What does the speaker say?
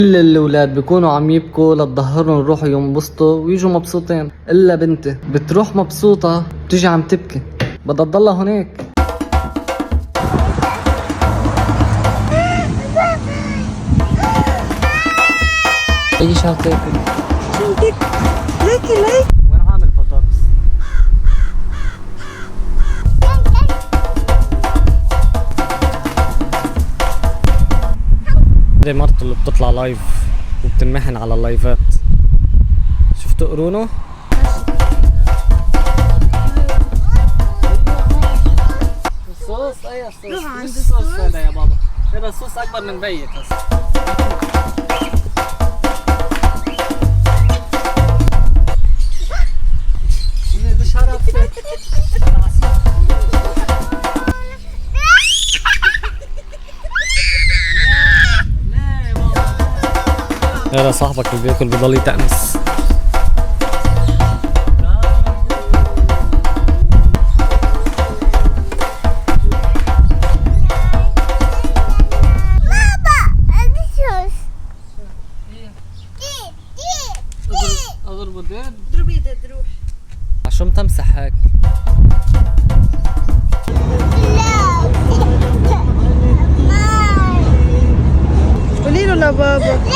كل الاولاد بيكونوا عم يبكوا لتظهرهم يروحوا ينبسطوا ويجوا مبسوطين، الا بنتي بتروح مبسوطة بتيجي عم تبكي، بدها تضلها هناك. اي شغله تاكل؟ ليكي وين عامل بطاطس؟ دي مرته اللي بتطلع لايف وبتنمحن على اللايفات. شفتوا قرونه؟ الصوص اي الصوص؟ روح عند مش الصوص الصوص. هذا يا بابا، هذا الصوص اكبر من بيك هسه. مش هرب. هذا صاحبك اللي بياكل بضل يتأنس. اضربه ديد. اضربي ايدها تروح. عشو متمسح هيك؟ قولي له لبابا.